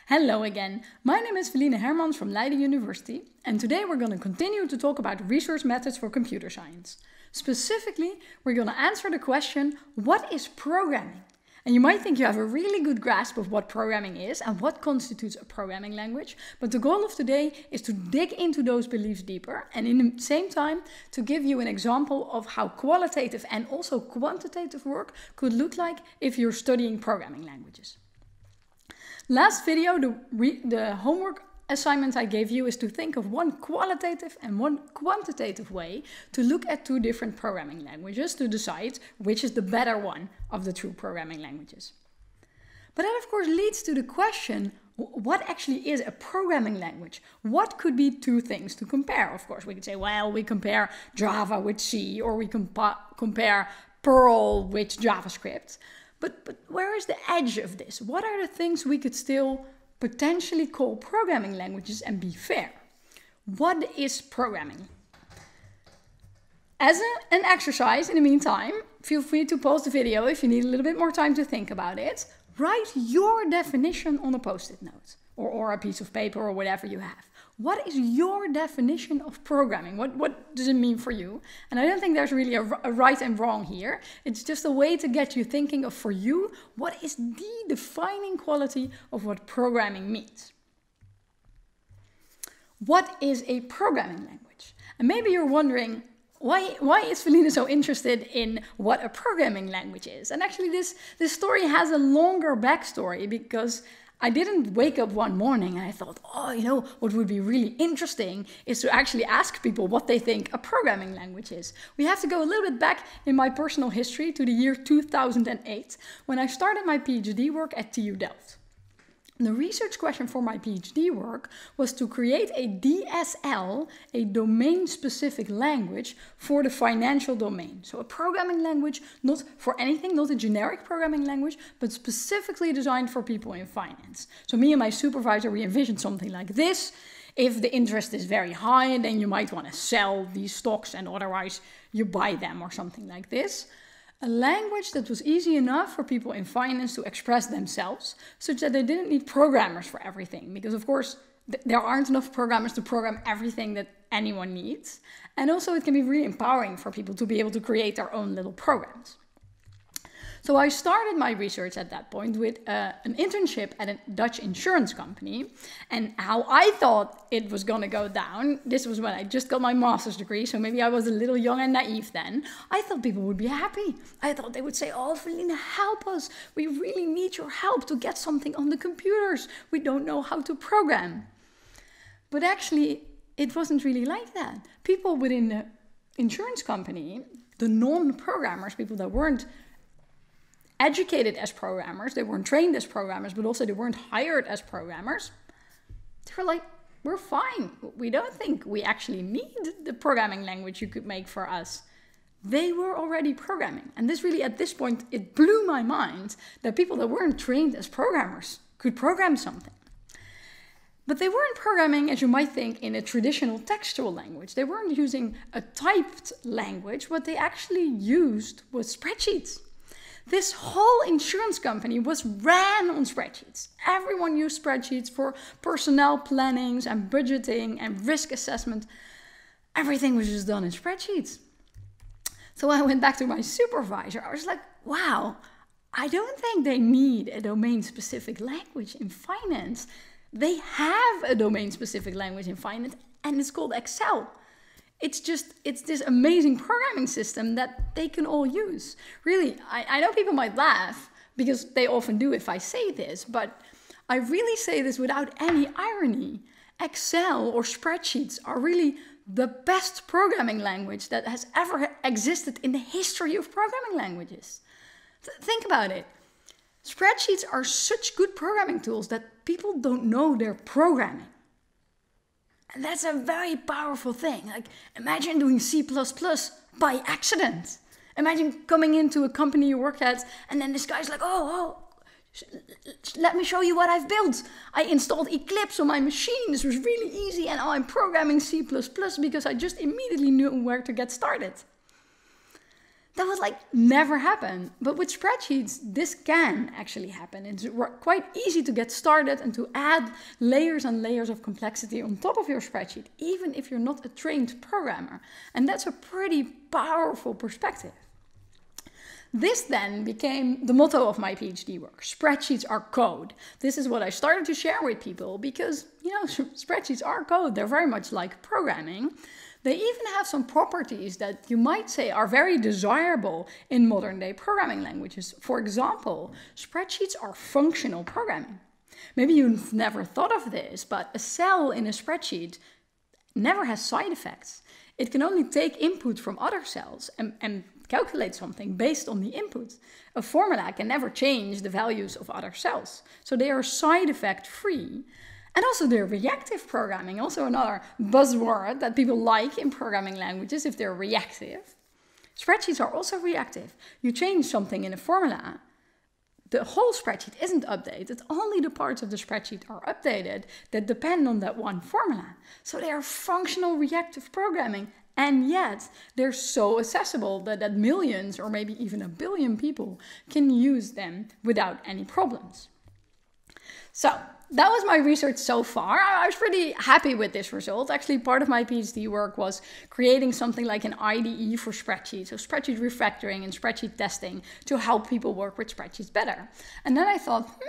Hello again, my name is Felienne Hermans from Leiden University, and today we're going to continue to talk about research methods for computer science. Specifically, we're going to answer the question, what is programming? And you might think you have a really good grasp of what programming is and what constitutes a programming language, but the goal of today is to dig into those beliefs deeper and in the same time to give you an example of how qualitative and also quantitative work could look like if you're studying programming languages. Last video, the homework assignment I gave you is to think of one qualitative and one quantitative way to look at two different programming languages to decide which is the better one of the two programming languages. But that of course leads to the question, what actually is a programming language? What could be two things to compare? Of course, we could say, well, we compare Java with C, or we compare Perl with JavaScript. But where is the edge of this? What are the things we could still potentially call programming languages and be fair? What is programming? As an exercise, in the meantime, feel free to pause the video if you need a little bit more time to think about it. Write your definition on a post-it note or a piece of paper or whatever you have. What is your definition of programming? What does it mean for you? And I don't think there's really a right and wrong here. It's just a way to get you thinking of, for you, what is the defining quality of what programming means? What is a programming language? And maybe you're wondering, why is Felienne so interested in what a programming language is? And actually this story has a longer backstory, because I didn't wake up one morning and I thought, oh, you know, what would be really interesting is to actually ask people what they think a programming language is. We have to go a little bit back in my personal history to the year 2008, when I started my PhD work at TU Delft. The research question for my PhD work was to create a DSL, a domain-specific language for the financial domain. So a programming language, not for anything, not a generic programming language, but specifically designed for people in finance. So me and my supervisor, we envisioned something like this. If the interest is very high, then you might want to sell these stocks and otherwise you buy them or something like this. A language that was easy enough for people in finance to express themselves, such that they didn't need programmers for everything. Because of course, there aren't enough programmers to program everything that anyone needs. And also it can be really empowering for people to be able to create their own little programs. So I started my research at that point with an internship at a Dutch insurance company. And how I thought it was going to go down, this was when I just got my master's degree, so maybe I was a little young and naive then. I thought people would be happy. I thought they would say, oh, Felienne, help us. We really need your help to get something on the computers. We don't know how to program. But actually, it wasn't really like that. People within the insurance company, the non-programmers, people that weren't educated as programmers, they weren't trained as programmers, but also they weren't hired as programmers. They were like, we're fine. We don't think we actually need the programming language you could make for us. They were already programming. And this really, at this point, it blew my mind that people that weren't trained as programmers could program something. But they weren't programming, as you might think, in a traditional textual language. They weren't using a typed language. What they actually used was spreadsheets. This whole insurance company was ran on spreadsheets. Everyone used spreadsheets for personnel plannings and budgeting and risk assessment. Everything was just done in spreadsheets. So I went back to my supervisor. I was like, wow, I don't think they need a domain-specific language in finance. They have a domain-specific language in finance, and it's called Excel. It's this amazing programming system that they can all use. Really, I know people might laugh, because they often do if I say this, but I really say this without any irony. Excel or spreadsheets are really the best programming language that has ever existed in the history of programming languages. Think about it. Spreadsheets are such good programming tools that people don't know they're programming. And that's a very powerful thing. Like, imagine doing C++ by accident. Imagine coming into a company you work at and then this guy's like, oh, let me show you what I've built. I installed Eclipse on my machine. This was really easy, and I'm programming C++ because I just immediately knew where to get started. that would like never happen. But with spreadsheets, this can actually happen. It's quite easy to get started and to add layers and layers of complexity on top of your spreadsheet, even if you're not a trained programmer. And that's a pretty powerful perspective. This then became the motto of my PhD work. Spreadsheets are code. This is what I started to share with people because, spreadsheets are code. They're very much like programming. They even have some properties that you might say are very desirable in modern day programming languages. For example, spreadsheets are functional programming. Maybe you've never thought of this, but a cell in a spreadsheet never has side effects. It can only take input from other cells and calculate something based on the input. A formula can never change the values of other cells. So they are side effect free. And also they're reactive programming, also another buzzword that people like in programming languages if they're reactive. Spreadsheets are also reactive. You change something in a formula, the whole spreadsheet isn't updated, only the parts of the spreadsheet are updated that depend on that one formula. So they are functional reactive programming, and yet they're so accessible that millions or maybe even 1 billion people can use them without any problems. So that was my research so far. I was pretty happy with this result. Actually, part of my PhD work was creating something like an IDE for spreadsheets, so spreadsheet refactoring and spreadsheet testing to help people work with spreadsheets better. And then I thought,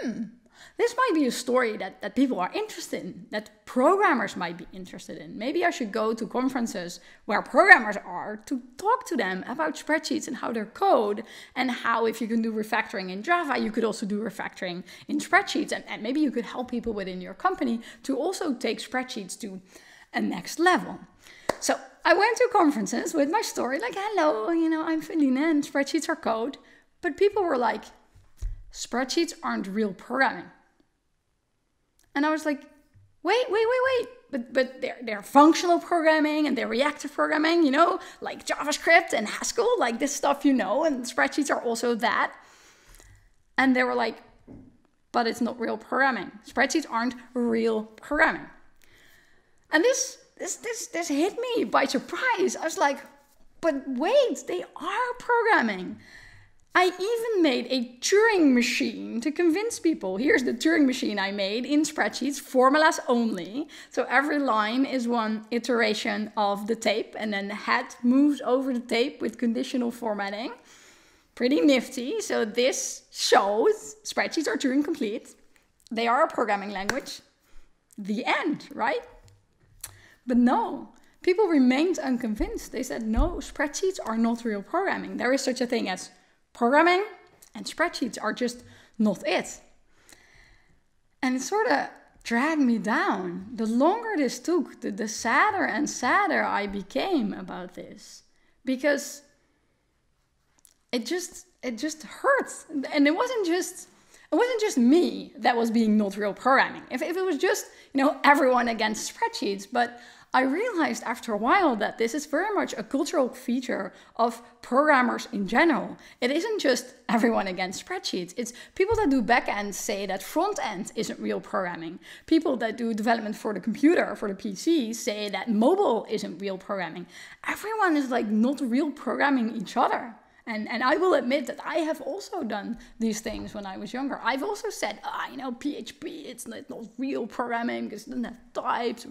this might be a story that people are interested in, that programmers might be interested in. Maybe I should go to conferences where programmers are to talk to them about spreadsheets and how they're code, and how if you can do refactoring in Java, you could also do refactoring in spreadsheets. And maybe you could help people within your company to also take spreadsheets to a next level. So I went to conferences with my story, like, hello, I'm Felienne and spreadsheets are code. But people were like, spreadsheets aren't real programming. And I was like, wait. But they're functional programming and they're reactive programming, like JavaScript and Haskell, like this stuff, and spreadsheets are also that. And they were like, but it's not real programming. Spreadsheets aren't real programming. And this hit me by surprise. I was like, but wait, they are programming. I even made a Turing machine to convince people. Here's the Turing machine I made in spreadsheets, formulas only. So every line is one iteration of the tape, and then the head moves over the tape with conditional formatting. Pretty nifty. So this shows spreadsheets are Turing complete. They are a programming language. The end, right? But no, people remained unconvinced. They said, no, spreadsheets are not real programming. There is such a thing as programming, and spreadsheets are just not it. And it sort of dragged me down. The longer this took, the sadder and sadder I became about this, because it just hurt. And it wasn't just me that was being not real programming. If it was just, everyone against spreadsheets, but I realized after a while that this is very much a cultural feature of programmers in general. It isn't just everyone against spreadsheets. It's people that do backend say that front end isn't real programming. People that do development for the computer, for the PC, say that mobile isn't real programming. Everyone is like not real programming each other. And I will admit that I have also done these things when I was younger. I've also said, PHP, it's not real programming because it doesn't have types.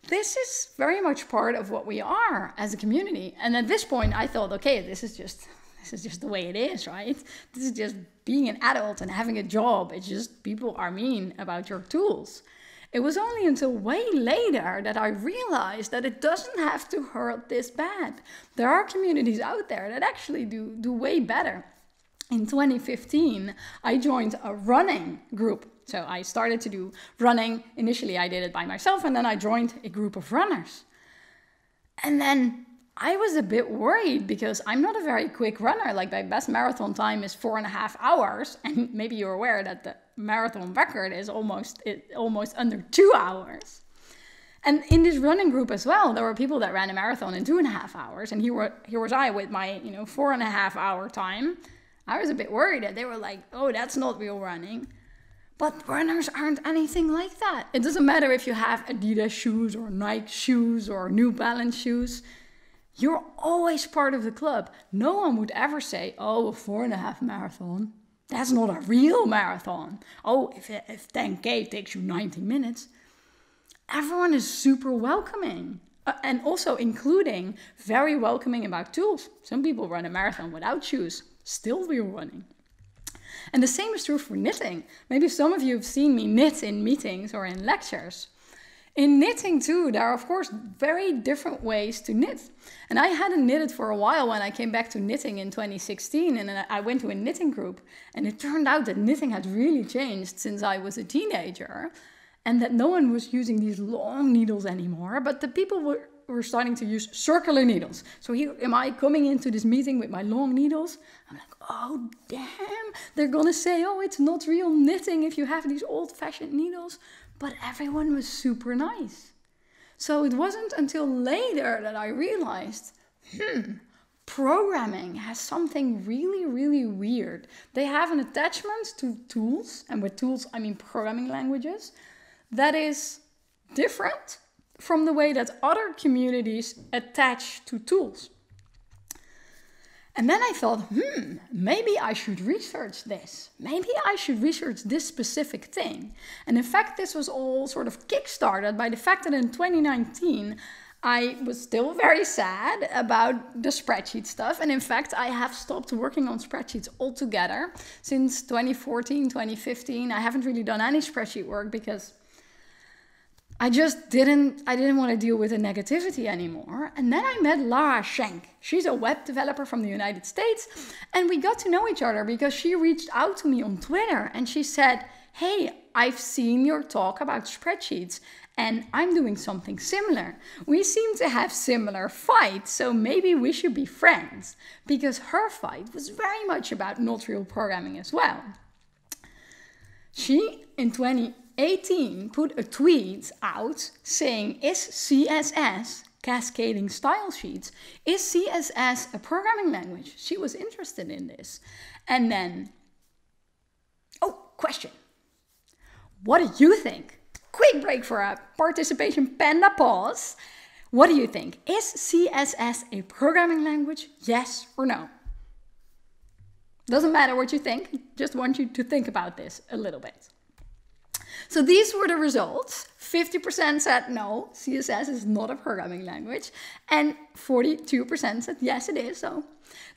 This is very much part of what we are as a community. And at this point, I thought, okay, this is just the way it is, right? This is just being an adult and having a job. It's just people are mean about your tools. It was only until way later that I realized that it doesn't have to hurt this bad. There are communities out there that actually do way better. In 2015, I joined a running group. So I started to do running. Initially, I did it by myself, and then I joined a group of runners. And then I was a bit worried because I'm not a very quick runner. Like my best marathon time is 4.5 hours. And maybe you're aware that the marathon record is almost under 2 hours. And in this running group as well, there were people that ran a marathon in 2.5 hours. And here was I with my 4.5 hour time. I was a bit worried that they were like, oh, that's not real running. But runners aren't anything like that. It doesn't matter if you have Adidas shoes or Nike shoes or New Balance shoes. You're always part of the club. No one would ever say, oh, a 4.5 marathon. That's not a real marathon. Oh, if 10K takes you 90 minutes. Everyone is super welcoming. And also including very welcoming about tools. Some people run a marathon without shoes. Still we're running. And the same is true for knitting. Maybe some of you have seen me knit in meetings or in lectures. In knitting too, there are of course very different ways to knit. And I hadn't knitted for a while when I came back to knitting in 2016, and I went to a knitting group, and it turned out that knitting had really changed since I was a teenager, and that no one was using these long needles anymore, but the people were starting to use circular needles. So here am I coming into this meeting with my long needles. I'm like, oh damn, they're gonna say, oh, it's not real knitting if you have these old-fashioned needles. But everyone was super nice. So it wasn't until later that I realized, programming has something really, really weird. They have an attachment to tools, and with tools I mean programming languages, that is different from the way that other communities attach to tools. And then I thought, maybe I should research this. Maybe I should research this specific thing. And in fact, this was all sort of kickstarted by the fact that in 2019, I was still very sad about the spreadsheet stuff. And in fact, I have stopped working on spreadsheets altogether. Since 2014, 2015, I haven't really done any spreadsheet work because I didn't want to deal with the negativity anymore. And then I met Lara Schenk. She's a web developer from the United States. And we got to know each other because she reached out to me on Twitter and she said, hey, I've seen your talk about spreadsheets and I'm doing something similar. We seem to have similar fights, so maybe we should be friends. Because her fight was very much about not real programming as well. She, in 2018, put a tweet out saying, is CSS, cascading style sheets, is CSS a programming language? She was interested in this. And then, question. What do you think? Quick break for a participation panda pause. What do you think? Is CSS a programming language? Yes or no? Doesn't matter what you think, just want you to think about this a little bit. So these were the results. 50% said no, CSS is not a programming language. And 42% said yes, it is. So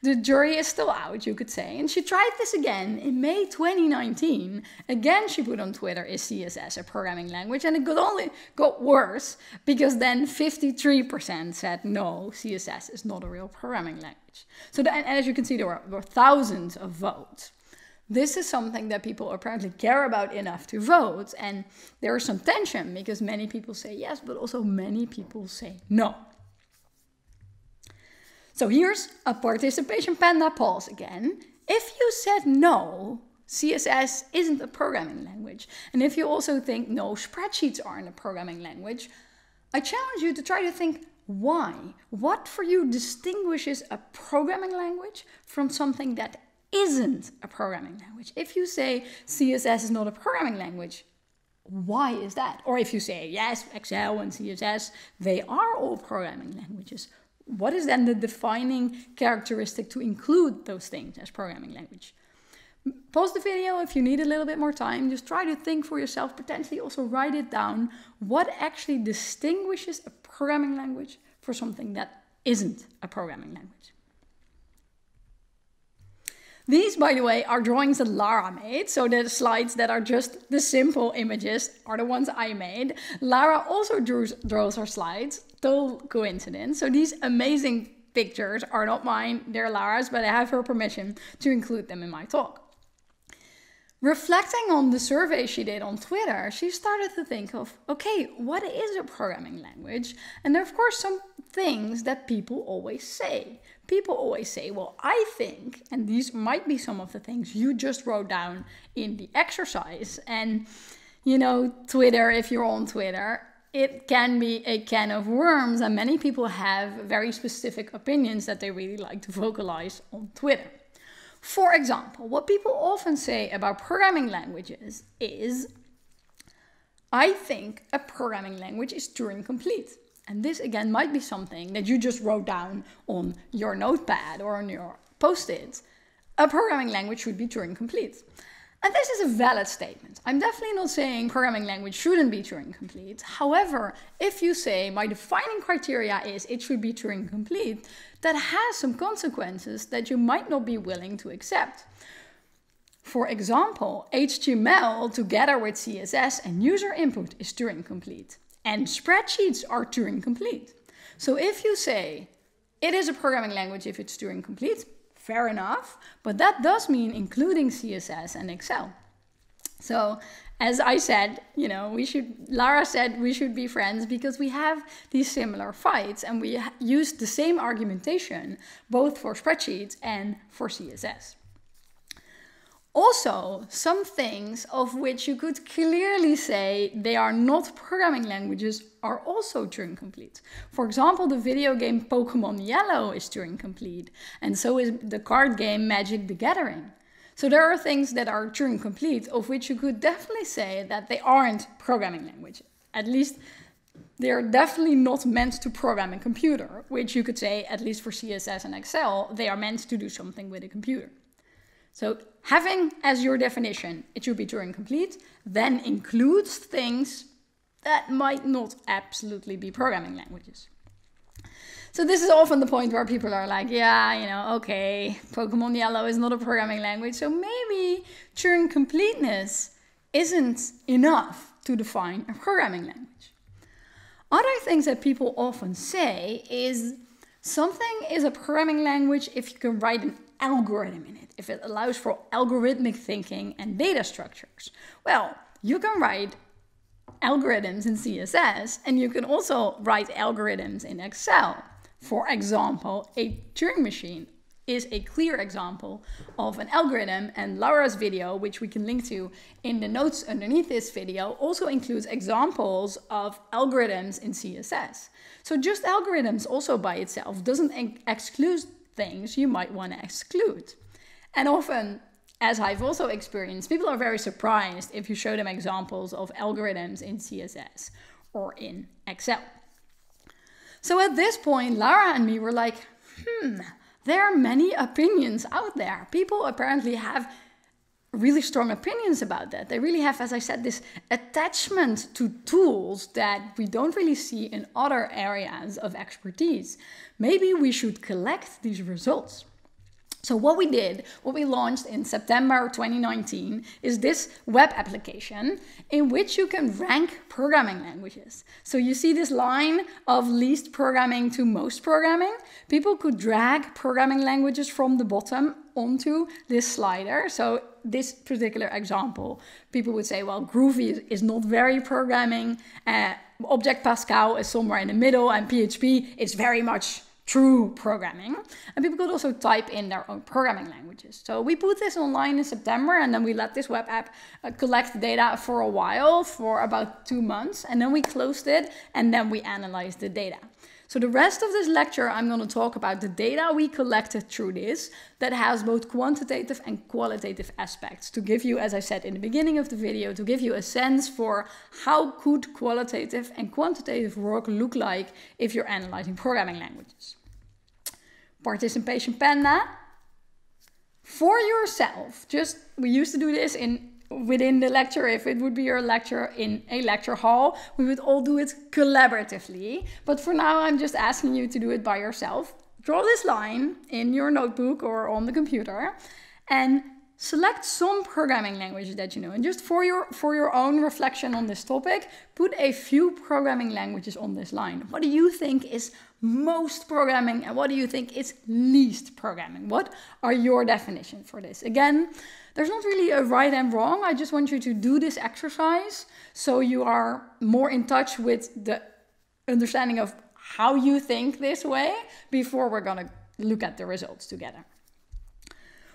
the jury is still out, you could say. And she tried this again in May 2019. Again, she put on Twitter, is CSS a programming language? And it only got worse, because then 53% said no, CSS is not a real programming language. So and as you can see, there were thousands of votes. This is something that people apparently care about enough to vote. And there is some tension because many people say yes, but also many people say no. So here's a participation panda pause again. If you said no, CSS isn't a programming language. And if you also think no, spreadsheets aren't a programming language, I challenge you to try to think why. What for you distinguishes a programming language from something that isn't a programming language? If you say CSS is not a programming language, why is that? Or if you say yes, Excel and CSS, they are all programming languages, what is then the defining characteristic to include those things as programming language? Pause the video if you need a little bit more time. Just try to think for yourself, potentially also write it down. What actually distinguishes a programming language for something that isn't a programming language? These, by the way, are drawings that Lara made. So the slides that are just the simple images are the ones I made. Lara also draws her slides. Total coincidence. So these amazing pictures are not mine, they're Lara's, but I have her permission to include them in my talk. Reflecting on the survey she did on Twitter, she started to think of, okay, what is a programming language? And there are, of course, some things that people always say. People always say, well, I think, and these might be some of the things you just wrote down in the exercise. And, you know, Twitter, if you're on Twitter, it can be a can of worms, and many people have very specific opinions that they really like to vocalize on Twitter. For example, what people often say about programming languages is, I think a programming language is Turing complete. And this again might be something that you just wrote down on your notepad or on your post-it. A programming language should be Turing complete. And this is a valid statement. I'm definitely not saying programming language shouldn't be Turing complete. However, if you say my defining criteria is it should be Turing complete, that has some consequences that you might not be willing to accept. For example, HTML together with CSS and user input is Turing complete. And spreadsheets are Turing complete. So if you say it is a programming language if it's Turing complete, fair enough, but that does mean including CSS and Excel. So as I said, Lara said we should be friends because we have these similar fights and we use the same argumentation both for spreadsheets and for CSS. Also, some things of which you could clearly say they are not programming languages are also Turing complete. For example, the video game Pokemon Yellow is Turing complete, and so is the card game Magic the Gathering. So there are things that are Turing complete of which you could definitely say that they aren't programming languages. At least they're definitely not meant to program a computer, which you could say, at least for CSS and Excel, they are meant to do something with a computer. So having as your definition, it should be Turing complete, then includes things that might not absolutely be programming languages. So this is often the point where people are like, yeah, okay, Pokemon Yellow is not a programming language, so maybe Turing completeness isn't enough to define a programming language. Other things that people often say is something is a programming language if you can write an algorithm in it, if it allows for algorithmic thinking and data structures. Well, you can write algorithms in CSS and you can also write algorithms in Excel. For example, a Turing machine is a clear example of an algorithm, and Laura's video, which we can link to in the notes underneath this video, also includes examples of algorithms in CSS. So just algorithms also by itself doesn't exclude things you might want to exclude. And often, as I've also experienced, people are very surprised if you show them examples of algorithms in CSS or in Excel. So at this point, Lara and me were like, there are many opinions out there. People apparently have really strong opinions about that. They really have, as I said, this attachment to tools that we don't really see in other areas of expertise. Maybe we should collect these results. So what we launched in September 2019 is this web application in which you can rank programming languages. So you see this line of least programming to most programming. People could drag programming languages from the bottom onto this slider. So this particular example, people would say, well, Groovy is not very programming. Object Pascal is somewhere in the middle, and PHP is very much true programming. And people could also type in their own programming languages. So we put this online in September, and then we let this web app collect data for a while, for about 2 months, and then we closed it, and then we analyzed the data. So the rest of this lecture, I'm going to talk about the data we collected through this that has both quantitative and qualitative aspects to give you, as I said in the beginning of the video, to give you a sense for how could qualitative and quantitative work look like if you're analyzing programming languages. Participation Panda. For yourself, we used to do this within the lecture. If it would be your lecture in a lecture hall, we would all do it collaboratively. But for now, I'm just asking you to do it by yourself. Draw this line in your notebook or on the computer and select some programming languages that you know. And just for your own reflection on this topic, put a few programming languages on this line. What do you think is most programming and what do you think is least programming? What are your definitions for this? Again, there's not really a right and wrong. I just want you to do this exercise so you are more in touch with the understanding of how you think this way before we're going to look at the results together.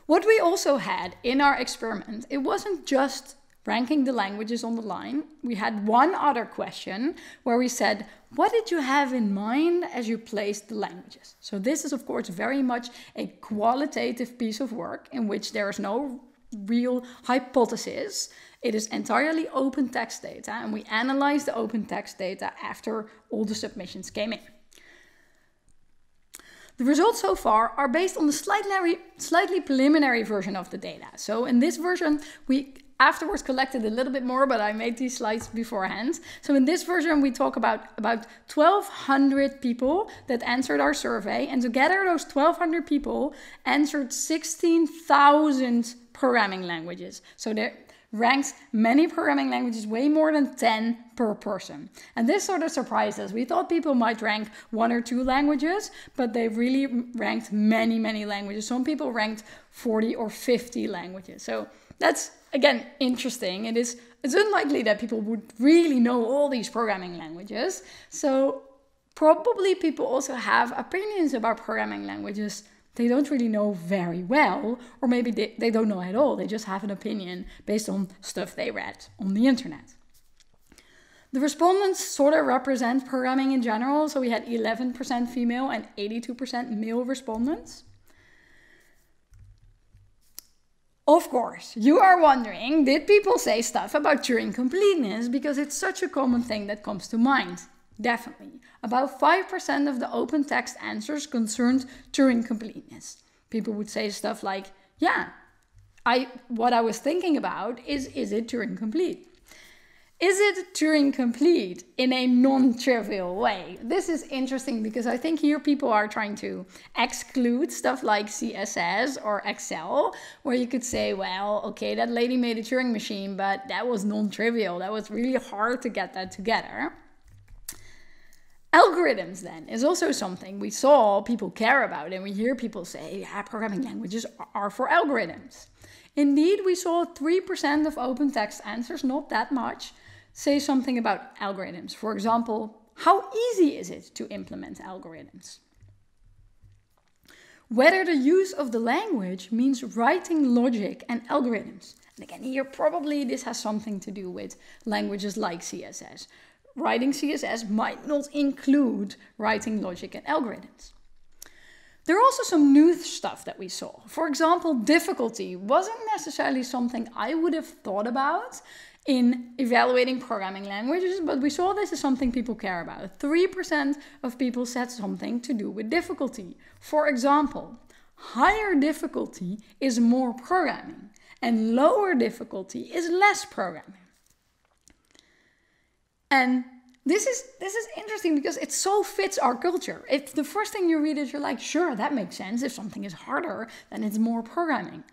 What we also had in our experiment, it wasn't just ranking the languages on the line. We had one other question where we said, what did you have in mind as you placed the languages? So this is, of course, very much a qualitative piece of work in which there is no real hypothesis. It is entirely open text data, and we analyzed the open text data after all the submissions came in. The results so far are based on the slightly preliminary version of the data. So in this version, we afterwards collected a little bit more, but I made these slides beforehand. So in this version, we talk about 1,200 people that answered our survey, and together those 1,200 people answered 16,000 programming languages. So they ranked many programming languages, way more than 10 per person. And this sort of surprised us. We thought people might rank 1 or 2 languages, but they really ranked many, many languages. Some people ranked 40 or 50 languages. So that's, again, interesting. It's unlikely that people would really know all these programming languages. So probably people also have opinions about programming languages they don't really know very well, or maybe they don't know at all. They just have an opinion based on stuff they read on the internet. The respondents sort of represent programming in general. So we had 11% female and 82% male respondents. Of course, you are wondering, did people say stuff about Turing completeness? Because it's such a common thing that comes to mind. Definitely. About 5% of the open text answers concerned Turing completeness. People would say stuff like, yeah, what I was thinking about is it Turing complete? Is it Turing complete in a non-trivial way? This is interesting because I think here people are trying to exclude stuff like CSS or Excel, where you could say, well, okay, that lady made a Turing machine, but that was non-trivial. That was really hard to get that together. Algorithms then is also something we saw people care about, and we hear people say, yeah, programming languages are for algorithms. Indeed, we saw 3% of open text answers, not that much, say something about algorithms. For example, how easy is it to implement algorithms? Whether the use of the language means writing logic and algorithms. And again, here probably this has something to do with languages like CSS. Writing CSS might not include writing logic and algorithms. There are also some new stuff that we saw. For example, difficulty wasn't necessarily something I would have thought about in evaluating programming languages, but we saw this is something people care about. 3% of people said something to do with difficulty. For example, higher difficulty is more programming, and lower difficulty is less programming. And this is interesting because it so fits our culture. It's the first thing you read is you're like, sure, that makes sense. If something is harder, then it's more programming.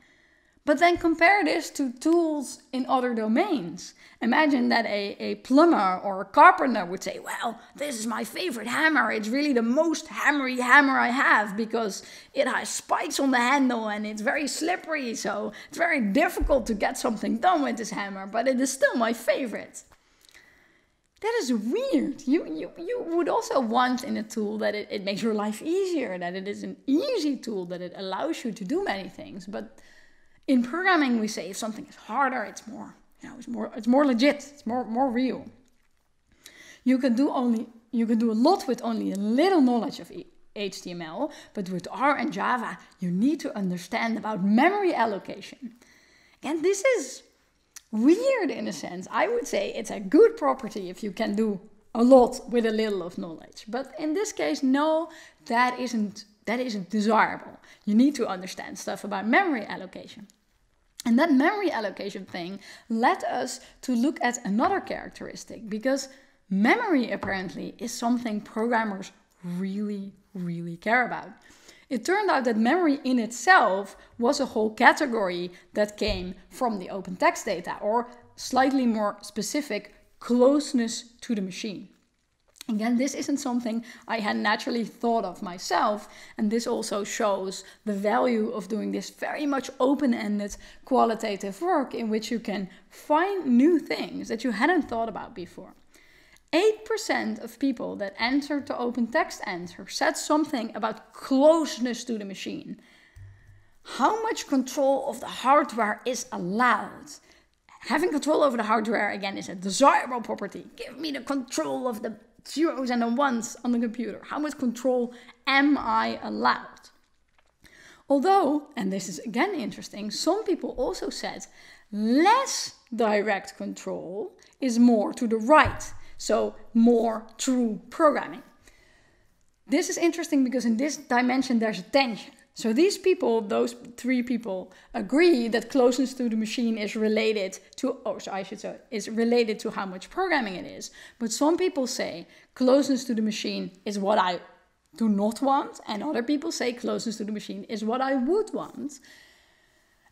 But then compare this to tools in other domains. Imagine that a plumber or a carpenter would say, well, this is my favorite hammer. It's really the most hammery hammer I have because it has spikes on the handle and it's very slippery. So it's very difficult to get something done with this hammer, but it is still my favorite. That is weird. You would also want in a tool that it makes your life easier, that it is an easy tool, that it allows you to do many things. But in programming, we say if something is harder, it's more, it's more legit, it's more real. You can do a lot with only a little knowledge of HTML, but with R and Java, you need to understand about memory allocation. And this is weird in a sense. I would say it's a good property if you can do a lot with a little of knowledge. But in this case, no, that isn't desirable. You need to understand stuff about memory allocation. And that memory allocation thing led us to look at another characteristic, because memory apparently is something programmers really, really care about. It turned out that memory in itself was a whole category that came from the open text data, or slightly more specific, closeness to the machine. Again, this isn't something I had naturally thought of myself, and this also shows the value of doing this very much open-ended qualitative work in which you can find new things that you hadn't thought about before. 8% of people that answered the open text answer said something about closeness to the machine. How much control of the hardware is allowed? Having control over the hardware, again, is a desirable property. Give me the control of the zeros and the ones on the computer. How much control am I allowed? Although, and this is again interesting, some people also said less direct control is more to the right. So more true programming. This is interesting because in this dimension there's a tension. So these people, those three people, agree that closeness to the machine is related to, is related to how much programming it is. But some people say closeness to the machine is what I do not want, and other people say closeness to the machine is what I would want.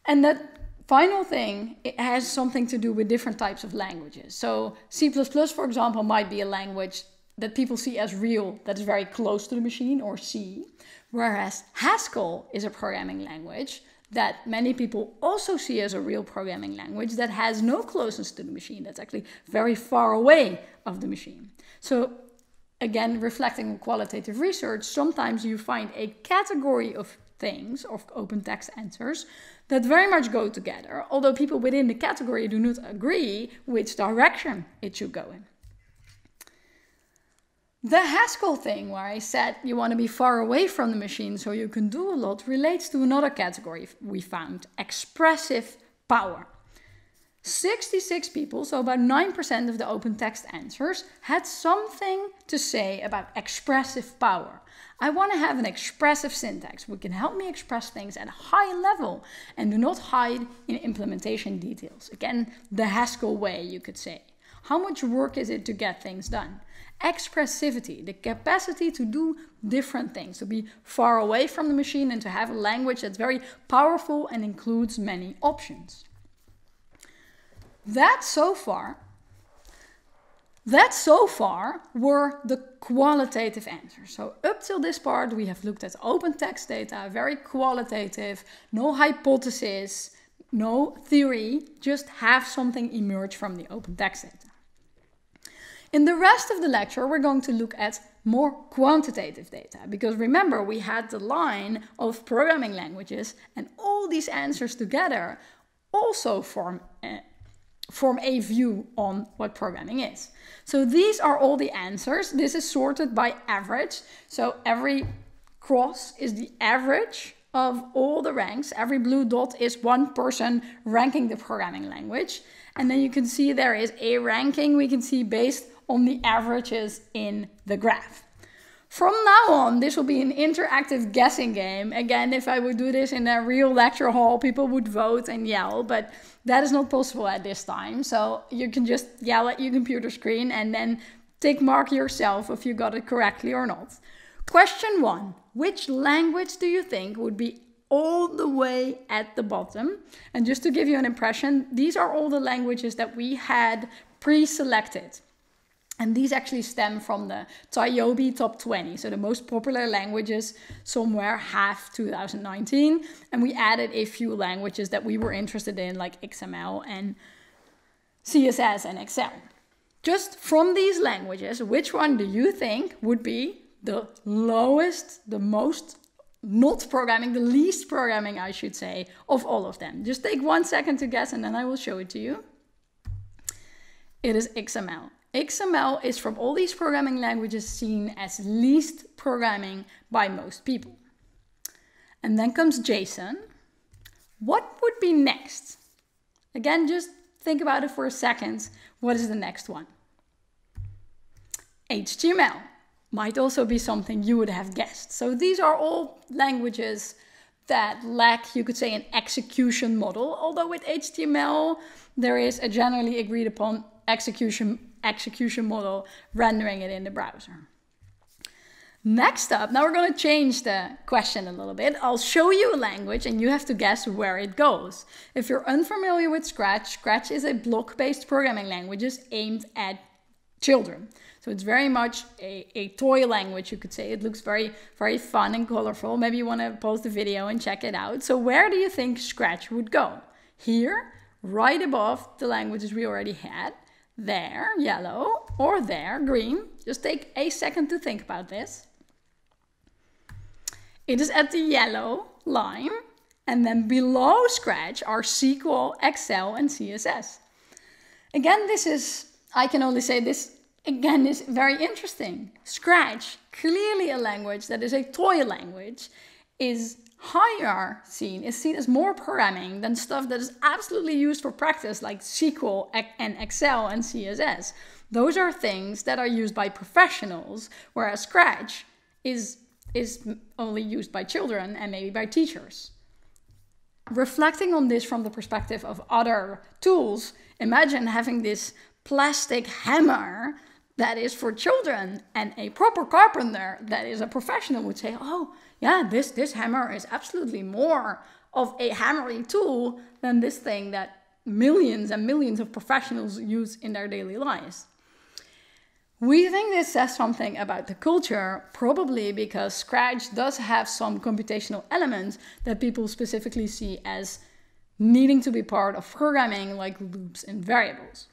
And that final thing, it has something to do with different types of languages. So C++, for example, might be a language that people see as real, that is very close to the machine, or C. Whereas Haskell is a programming language that many people also see as a real programming language that has no closeness to the machine. That's actually very far away of the machine. So again, reflecting on qualitative research, sometimes you find a category of things, of open text answers, that very much go together, although people within the category do not agree which direction it should go in. The Haskell thing, where I said you want to be far away from the machine so you can do a lot, relates to another category we found, expressive power. 66 people, so about 9% of the open text answers, had something to say about expressive power. I want to have an expressive syntax, which can help me express things at a high level and do not hide in implementation details. Again, the Haskell way, you could say. How much work is it to get things done? Expressivity, the capacity to do different things, to be far away from the machine and to have a language that's very powerful and includes many options. That so far were the qualitative answers. So up till this part, we have looked at open text data, very qualitative, no hypothesis, no theory, just have something emerge from the open text data. In the rest of the lecture, we're going to look at more quantitative data, because remember, we had the line of programming languages, and all these answers together also form a view on what programming is. So these are all the answers. This is sorted by average. So every cross is the average of all the ranks. Every blue dot is one person ranking the programming language. And then you can see there is a ranking we can see based on the averages in the graph. From now on, this will be an interactive guessing game. Again, if I would do this in a real lecture hall, people would vote and yell, but that is not possible at this time. So you can just yell at your computer screen and then tick mark yourself if you got it correctly or not. Question 1, which language do you think would be all the way at the bottom? And just to give you an impression, these are all the languages that we had pre-selected. And these actually stem from the TIOBE Top 20, so the most popular languages somewhere half 2019. And we added a few languages that we were interested in, like XML and CSS and Excel. Just from these languages, which one do you think would be the lowest, the most not programming, the least programming, I should say, of all of them? Just take 1 second to guess and then I will show it to you. It is XML. XML is from all these programming languages seen as least programming by most people. And then comes JSON. What would be next? Again, just think about it for a second. What is the next one? HTML might also be something you would have guessed. So these are all languages that lack, you could say, an execution model. Although with HTML, there is a generally agreed upon execution model rendering it in the browser. Next up, now we're going to change the question a little bit. I'll show you a language and you have to guess where it goes. If you're unfamiliar with Scratch, Scratch is a block-based programming language aimed at children. So it's very much a toy language, you could say. It looks very, very fun and colorful. Maybe you want to pause the video and check it out. So where do you think Scratch would go? Here, right above the languages we already had. There, yellow, or there, green. Just take a second to think about this. It is at the yellow line, and then below Scratch are SQL, Excel, and CSS. Again, I can only say this, again, is very interesting. Scratch, clearly a language that is a toy language, is higher is seen as more programming than stuff that is absolutely used for practice, like SQL and Excel and CSS. Those are things that are used by professionals, whereas Scratch is only used by children and maybe by teachers. Reflecting on this from the perspective of other tools, imagine having this plastic hammer that is for children, and a proper carpenter that is a professional would say, oh yeah, this hammer is absolutely more of a hammering tool than this thing that millions and millions of professionals use in their daily lives. We think this says something about the culture, probably because Scratch does have some computational elements that people specifically see as needing to be part of programming, like loops and variables.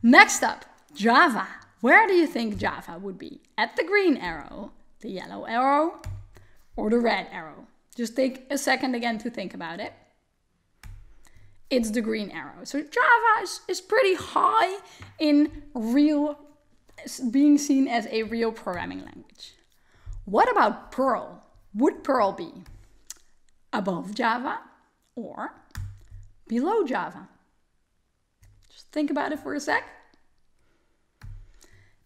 Next up, Java. Where do you think Java would be? At the green arrow, the yellow arrow, or the red arrow? Just take a second again to think about it. It's the green arrow. So Java is pretty high in being seen as a real programming language. What about Perl? Would Perl be above Java or below Java? Just think about it for a sec.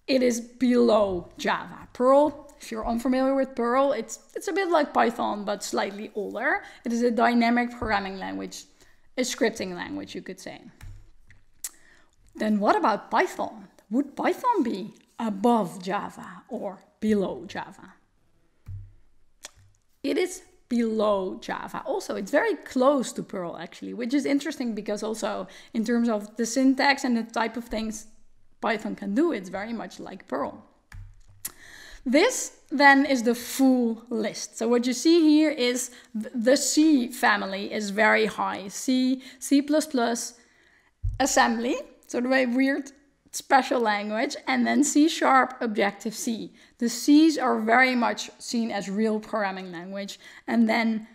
It is below Java. Perl, if you're unfamiliar with Perl, it's a bit like Python, but slightly older. It is a dynamic programming language, a scripting language, you could say. Then what about Python? Would Python be above Java or below Java? It is below Java. Also, it's very close to Perl, actually, which is interesting because also in terms of the syntax and the type of things Python can do, it's very much like Perl. This then is the full list. So what you see here is the C family is very high. C, C++, assembly, sort of a weird special language, and then C#, Objective-C. The C's are very much seen as real programming language, and then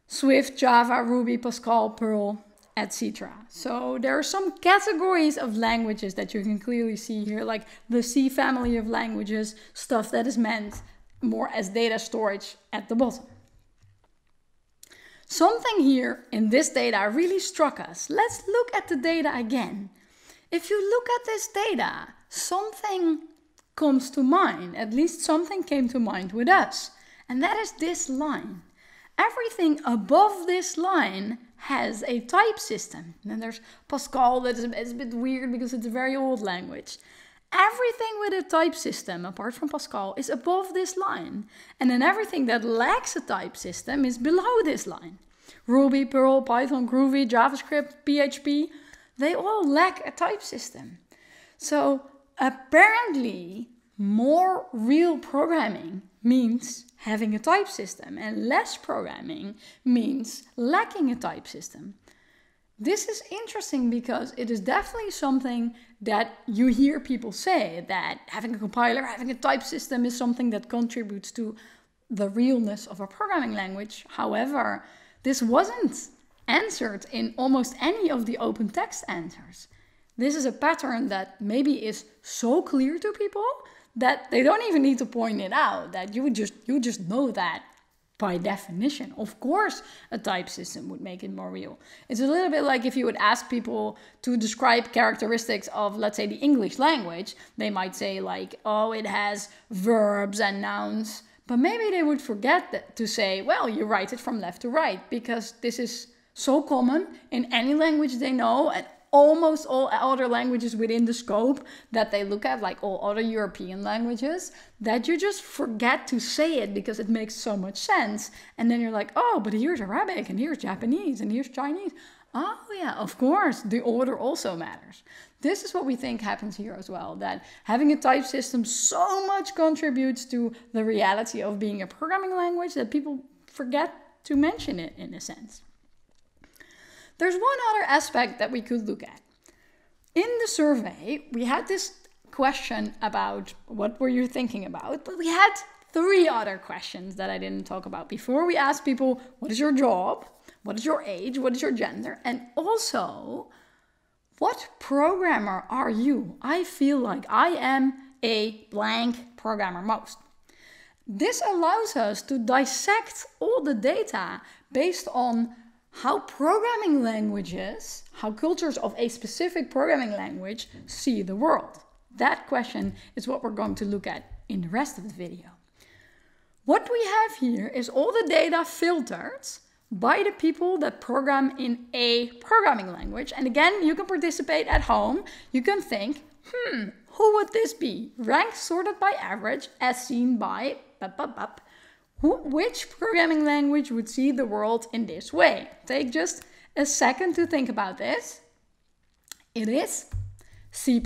Swift, Java, Ruby, Pascal, Perl, etc. So there are some categories of languages that you can clearly see here, like the C family of languages, stuff that is meant more as data storage at the bottom. Something here in this data really struck us. Let's look at the data again. If you look at this data, something comes to mind, at least something came to mind with us, and that is this line. Everything above this line has a type system. And then there's Pascal, that is a bit weird because it's a very old language. Everything with a type system, apart from Pascal, is above this line. And then everything that lacks a type system is below this line. Ruby, Perl, Python, Groovy, JavaScript, PHP, they all lack a type system. So apparently, more real programming means having a type system, and less programming means lacking a type system. This is interesting because it is definitely something that you hear people say, that having a compiler, having a type system is something that contributes to the realness of a programming language. However, this wasn't answered in almost any of the open text answers. This is a pattern that maybe is so clear to people that they don't even need to point it out, that you just know that by definition. Of course, a type system would make it more real. It's a little bit like if you would ask people to describe characteristics of, let's say, the English language, they might say like, oh, it has verbs and nouns, but maybe they would forget to say, well, you write it from left to right, because this is so common in any language they know, and almost all other languages within the scope that they look at, like all other European languages, that you just forget to say it because it makes so much sense. And then you're like, oh, but here's Arabic, and here's Japanese, and here's Chinese. Oh yeah, of course, the order also matters. This is what we think happens here as well, that having a type system so much contributes to the reality of being a programming language that people forget to mention it in a sense. There's one other aspect that we could look at. In the survey, we had this question about what were you thinking about, but we had 3 other questions that I didn't talk about before. We asked people, what is your job? What is your age? What is your gender? And also, what programmer are you? I feel like I am a blank programmer most. This allows us to dissect all the data based on how programming languages, how cultures of a specific programming language see the world. That question is what we're going to look at in the rest of the video. What we have here is all the data filtered by the people that program in a programming language. And again, you can participate at home. You can think, who would this be? Ranked sorted by average as seen by which programming language would see the world in this way? Take just a second to think about this. It is C++.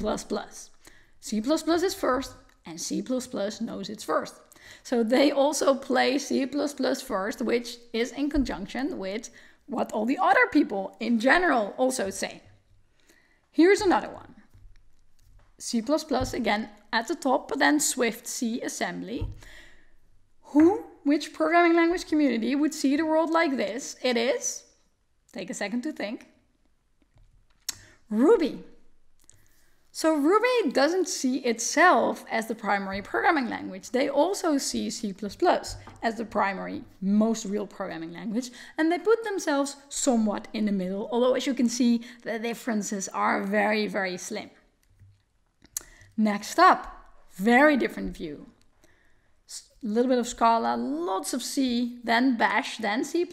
C++ is first, and C++ knows it's first. So they also play C++ first, which is in conjunction with what all the other people in general also say. Here's another one. C++ again at the top, but then Swift C assembly. Which programming language community would see the world like this? It is, take a second to think, Ruby. So Ruby doesn't see itself as the primary programming language. They also see C++ as the primary, most real programming language, and they put themselves somewhat in the middle, although as you can see, the differences are very, very slim. Next up, very different view. A little bit of Scala, lots of C, then Bash, then C++.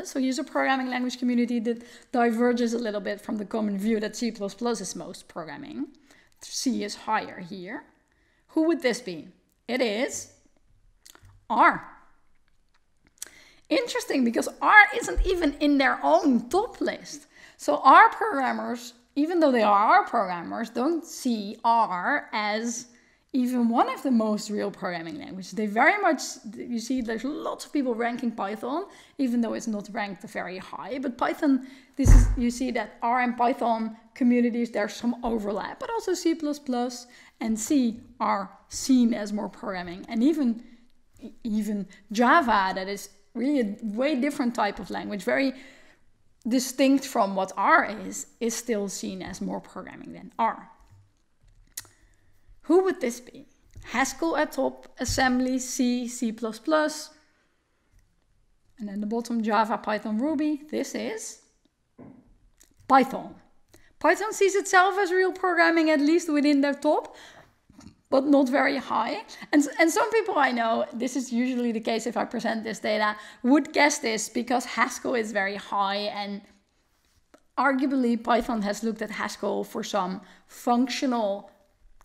So here's a programming language community that diverges a little bit from the common view that C++ is most programming. C is higher here. Who would this be? It is R. Interesting, because R isn't even in their own top list. So R programmers, even though they are R programmers, don't see R as even one of the most real programming languages. They very much, you see there's lots of people ranking Python, even though it's not ranked very high. But Python, you see that R and Python communities, there's some overlap, but also C++ and C are seen as more programming. And even Java, that is really a way different type of language, very distinct from what R is still seen as more programming than R. Who would this be? Haskell at top, assembly, C, C++, and then the bottom Java, Python, Ruby. This is Python. Python sees itself as real programming, at least within their top, but not very high. And some people I know, this is usually the case if I present this data, would guess this because Haskell is very high, and arguably Python has looked at Haskell for some functional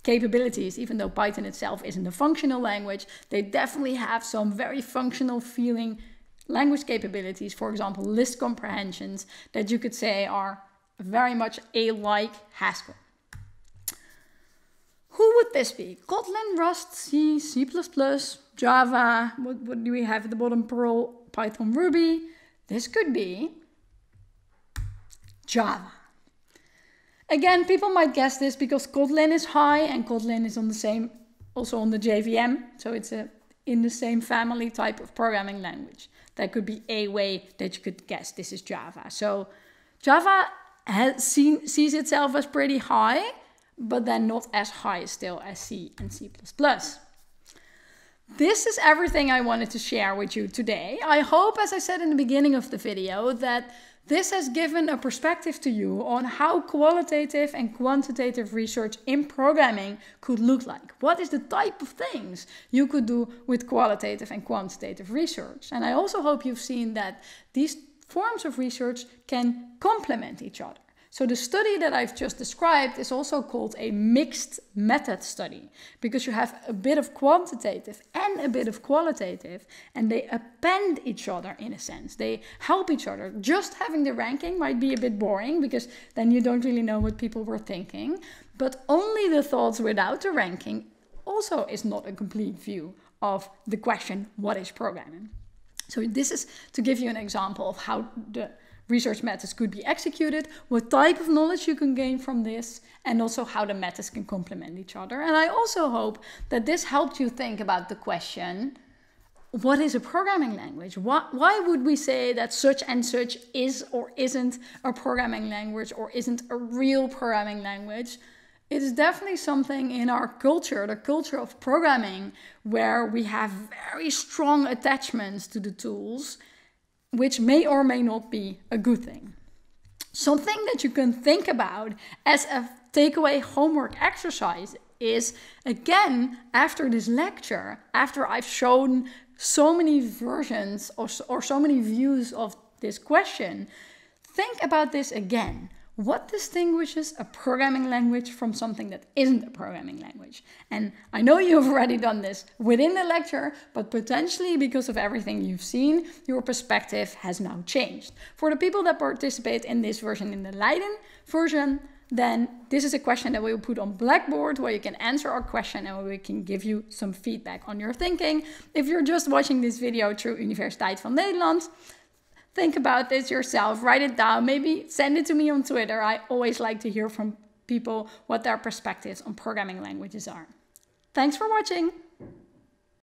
capabilities. Even though Python itself isn't a functional language, they definitely have some very functional feeling language capabilities, for example, list comprehensions, that you could say are very much like Haskell. Who would this be? Kotlin, Rust, C, C++, Java, what do we have at the bottom? Perl, Python, Ruby. This could be Java. Again, people might guess this because Kotlin is high and Kotlin is on the same, also on the JVM. So it's in the same family type of programming language. That could be a way that you could guess this is Java. So Java sees itself as pretty high, but then not as high still as C and C++. This is everything I wanted to share with you today. I hope, as I said in the beginning of the video, that this has given a perspective to you on how qualitative and quantitative research in programming could look like. What is the type of things you could do with qualitative and quantitative research? And I also hope you've seen that these forms of research can complement each other. So the study that I've just described is also called a mixed method study, because you have a bit of quantitative and a bit of qualitative, and they append each other in a sense. They help each other. Just having the ranking might be a bit boring, because then you don't really know what people were thinking, but only the thoughts without the ranking also is not a complete view of the question, what is programming? So this is to give you an example of how the research methods could be executed, what type of knowledge you can gain from this, and also how the methods can complement each other. And I also hope that this helped you think about the question, what is a programming language? Why would we say that such and such is or isn't a programming language or isn't a real programming language? It's definitely something in our culture, the culture of programming, where we have very strong attachments to the tools, which may or may not be a good thing. Something that you can think about as a takeaway homework exercise is, again, after this lecture, after I've shown so many versions or so many views of this question, think about this again. What distinguishes a programming language from something that isn't a programming language? And I know you've already done this within the lecture, but potentially because of everything you've seen, your perspective has now changed. For the people that participate in this version, in the Leiden version, then this is a question that we will put on Blackboard where you can answer our question and where we can give you some feedback on your thinking. If you're just watching this video through Universiteit van Nederland, think about this yourself, write it down, maybe send it to me on Twitter. I always like to hear from people what their perspectives on programming languages are. Thanks for watching.